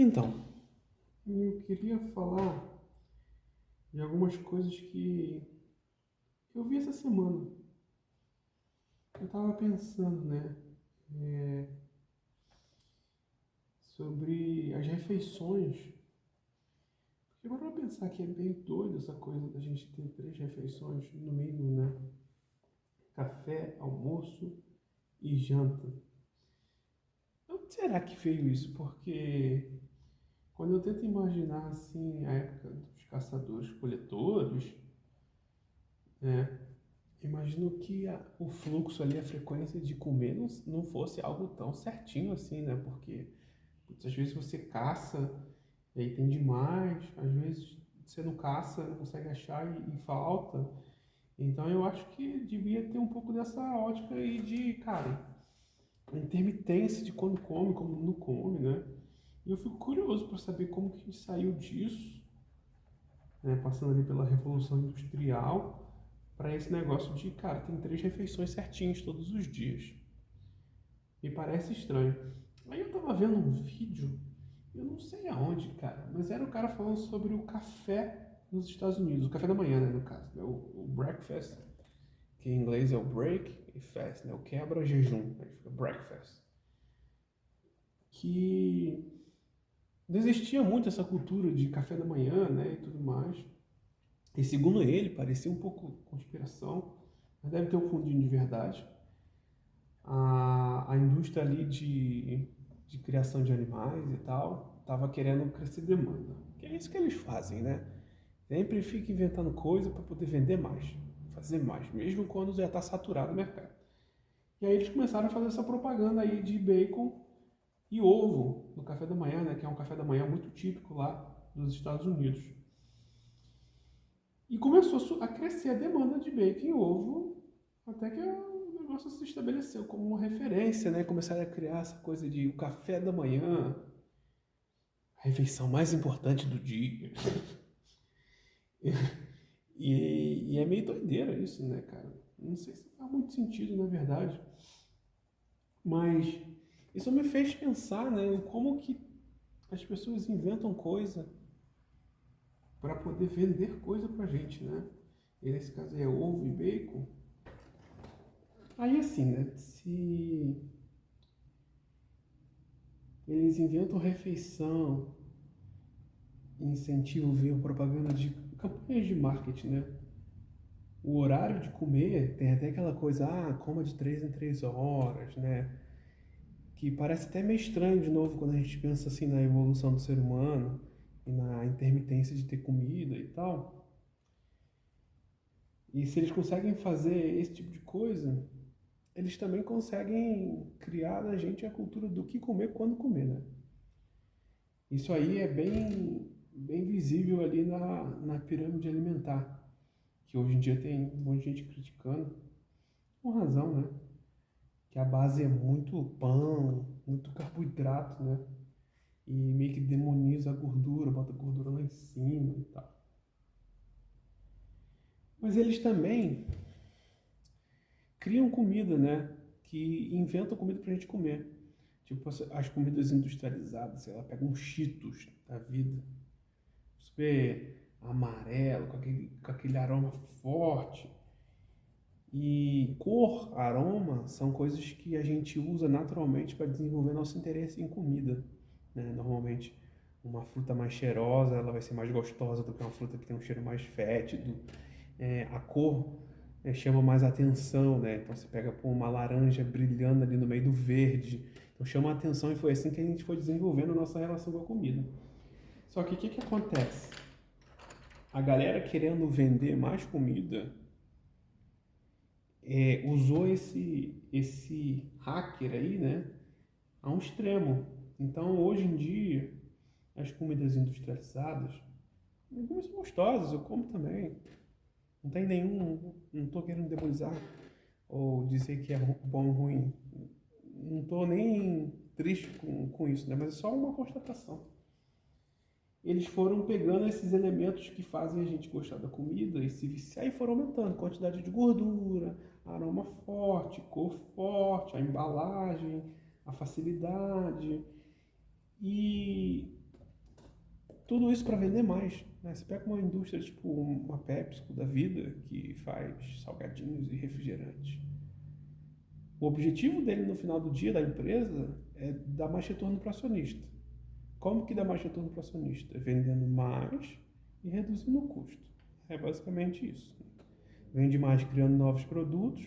Então, eu queria falar de algumas coisas que eu vi essa semana. Eu tava pensando, né, sobre as refeições. Porque agora eu vou pensar que é meio doido essa coisa da gente ter 3 refeições no mínimo, né? Café, almoço e janta. Onde será que veio isso? Porque quando eu tento imaginar, assim, a época dos caçadores-coletores, né? Imagino que o fluxo ali, a frequência de comer não fosse algo tão certinho assim, né? Porque putz, às vezes você caça e aí tem demais, às vezes você não caça, não consegue achar e falta. Então eu acho que devia ter um pouco dessa ótica aí de, cara, intermitência de quando come, como não come, né? E eu fico curioso para saber como que a gente saiu disso, né? Passando ali pela Revolução Industrial para esse negócio de, cara, tem 3 refeições certinhas todos os dias. Me parece estranho. Aí eu tava vendo um vídeo, eu não sei aonde, cara, mas era o cara falando sobre o café nos Estados Unidos, o café da manhã, né, no caso, né, o breakfast, que em inglês é o break e fast, né, o quebra-jejum, aí fica breakfast. Que não existia muito essa cultura de café da manhã, né, e tudo mais. E segundo ele, parecia um pouco conspiração, mas deve ter um fundinho de verdade. A indústria ali de criação de animais e tal estava querendo crescer demanda. Que é isso que eles fazem, né? Sempre fica inventando coisa para poder vender mais, fazer mais, mesmo quando já está saturado o mercado. E aí eles começaram a fazer essa propaganda aí de bacon e ovo no café da manhã, né? Que é um café da manhã muito típico lá dos Estados Unidos. E começou a crescer a demanda de bacon e ovo, até que o negócio se estabeleceu como uma referência, né? Começaram a criar essa coisa de o café da manhã, a refeição mais importante do dia. E é meio doideira isso, né, cara? Não sei se faz muito sentido, na verdade, mas isso me fez pensar, né, em como que as pessoas inventam coisa para poder vender coisa pra gente, né? E nesse caso é ovo e bacon. Aí assim, né, se eles inventam refeição, incentivam, via propaganda de campanhas de marketing, né? O horário de comer tem até aquela coisa, coma de 3 em 3 horas, né? Que parece até meio estranho de novo quando a gente pensa assim na evolução do ser humano e na intermitência de ter comida e tal. E se eles conseguem fazer esse tipo de coisa, eles também conseguem criar na gente a cultura do que comer quando comer, né? Isso aí é bem visível ali na pirâmide alimentar, que hoje em dia tem um monte de gente criticando, com razão, né? Que a base é muito pão, muito carboidrato, né? E meio que demoniza a gordura, bota a gordura lá em cima e tal. Mas eles também criam comida, né? Que inventam comida pra gente comer. Tipo as comidas industrializadas, sei lá, pega um Cheetos da vida, super amarelo, com aquele aroma forte. E cor, aroma, são coisas que a gente usa naturalmente para desenvolver nosso interesse em comida, né? Normalmente, uma fruta mais cheirosa, ela vai ser mais gostosa do que uma fruta que tem um cheiro mais fétido. A cor chama mais atenção, né? Então você pega uma laranja brilhando ali no meio do verde, então chama a atenção e foi assim que a gente foi desenvolvendo a nossa relação com a comida. Só que o que acontece? A galera querendo vender mais comida usou esse hacker aí, né, a um extremo. Então, hoje em dia, as comidas industrializadas, algumas são gostosas, eu como também. Não tem nenhum, não estou querendo demonizar ou dizer que é bom ou ruim. Não estou nem triste com isso, né, mas é só uma constatação. Eles foram pegando esses elementos que fazem a gente gostar da comida e se viciar e foram aumentando quantidade de gordura, aroma forte, cor forte, a embalagem, a facilidade. E tudo isso para vender mais, né? Você pega uma indústria tipo uma PepsiCo da vida, que faz salgadinhos e refrigerantes. O objetivo dele no final do dia da empresa é dar mais retorno para o acionista. Como que dá mais retorno para o acionista? Vendendo mais e reduzindo o custo. É basicamente isso. Vende mais criando novos produtos,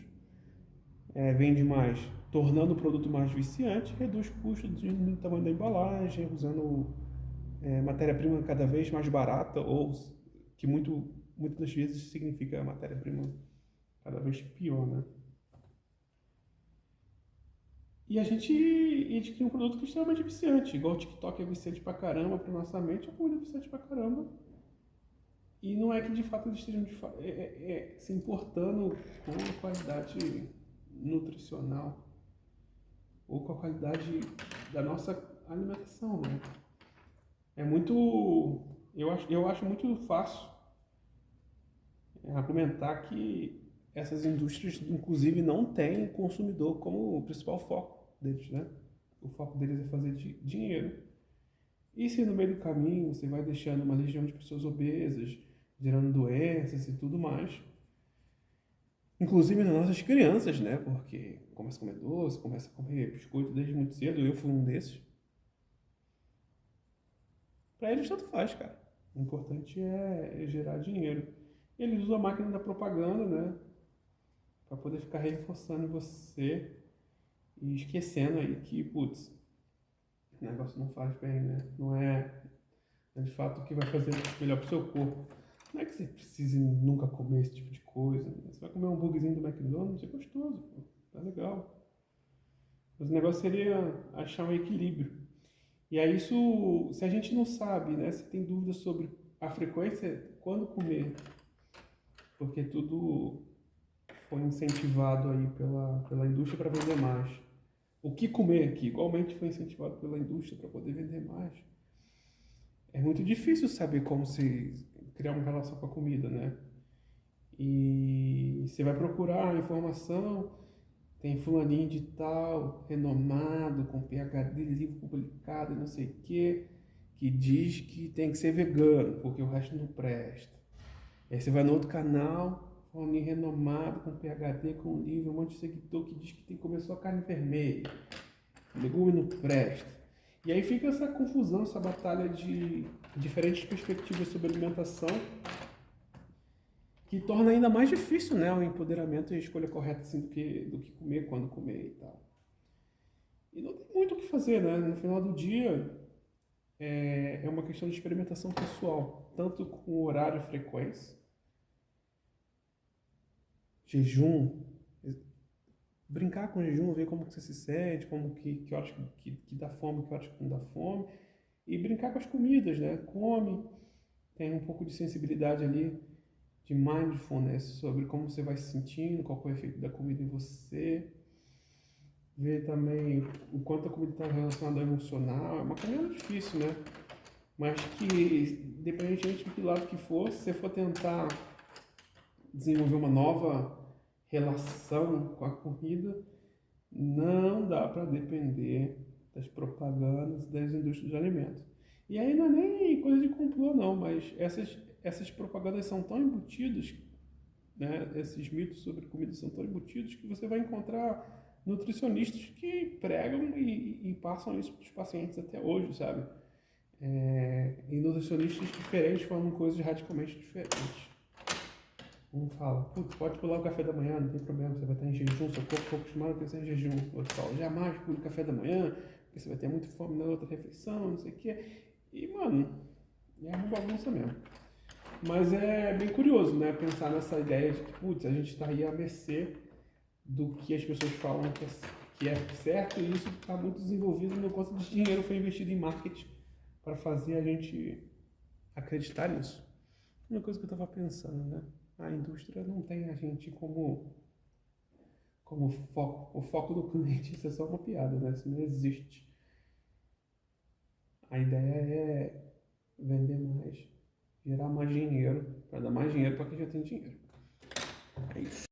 vende mais tornando o produto mais viciante, reduz custos no tamanho da embalagem, usando matéria-prima cada vez mais barata, ou que muitas das vezes significa matéria-prima cada vez pior, né? E a gente cria um produto que é extremamente viciante, igual o TikTok é viciante pra caramba pra nossa mente, a comida é viciante pra caramba. E não é que de fato eles estejam se importando com a qualidade nutricional ou com a qualidade da nossa alimentação, né? É muito. Eu acho muito fácil argumentar que essas indústrias, inclusive, não têm o consumidor como o principal foco deles, né? O foco deles é fazer dinheiro. E se no meio do caminho você vai deixando uma legião de pessoas obesas, gerando doenças e tudo mais, inclusive nas nossas crianças, né? Porque começa a comer doce, começa a comer biscoito desde muito cedo, eu fui um desses. Para eles tanto faz, cara. O importante é gerar dinheiro. Eles usam a máquina da propaganda, né? Para poder ficar reforçando em você e esquecendo aí que, putz, o negócio não faz bem, né? Não é de fato o que vai fazer melhor pro seu corpo. Não é que você precise nunca comer esse tipo de coisa, né? Você vai comer um hambúrguerzinho do McDonald's, é gostoso, pô. Tá legal. Mas o negócio seria achar um equilíbrio. E aí isso, se a gente não sabe, né? Se tem dúvidas sobre a frequência, quando comer, porque tudo foi incentivado aí pela indústria para vender mais. O que comer aqui, igualmente foi incentivado pela indústria para poder vender mais. É muito difícil saber como se criar uma relação com a comida, né? E você vai procurar a informação, tem fulaninho de tal, renomado, com PhD, livro publicado e não sei o quê, que diz que tem que ser vegano, porque o resto não presta. Aí você vai no outro canal, fulaninho renomado, com PhD, com livro, um monte de seguidor que diz que tem que comer só carne vermelha, legume não presta. E aí fica essa confusão, essa batalha de diferentes perspectivas sobre alimentação, que torna ainda mais difícil, né, o empoderamento e a escolha correta assim, do que comer, quando comer e tal. E não tem muito o que fazer, né? No final do dia, é uma questão de experimentação pessoal, tanto com horário e frequência, jejum, brincar com o jejum, ver como que você se sente, como que horas que dá fome, que horas que não dá fome, e brincar com as comidas, né? Come, tem um pouco de sensibilidade ali, de mindfulness sobre como você vai se sentindo, qual é o efeito da comida em você, ver também o quanto a comida está relacionada ao emocional. É uma caminhada difícil, né? Mas que, independentemente do lado que for, se você for tentar desenvolver uma nova relação com a comida, não dá para depender das propagandas das indústrias de alimentos. E aí não é nem coisa de complô, não, mas essas propagandas são tão embutidas, né? Esses mitos sobre comida são tão embutidos que você vai encontrar nutricionistas que pregam e passam isso para os pacientes até hoje, sabe? E nutricionistas diferentes falando coisas radicalmente diferentes. Um fala, putz, pode pular o café da manhã, não tem problema, você vai estar em jejum, seu corpo está acostumado a pensar em jejum. O outro fala, jamais pule o café da manhã, porque você vai ter muita fome na outra refeição, não sei o quê. E, mano, é uma bagunça mesmo. Mas é bem curioso, né, pensar nessa ideia de que, putz, a gente está aí à mercê do que as pessoas falam que é certo, e isso está muito desenvolvido no quanto de dinheiro foi investido em marketing para fazer a gente acreditar nisso. Uma coisa que eu estava pensando, né? A indústria não tem a gente como foco. O foco do cliente, isso é só uma piada, né? Isso não existe. A ideia é vender mais, gerar mais dinheiro, para dar mais dinheiro para quem já tem dinheiro. É isso.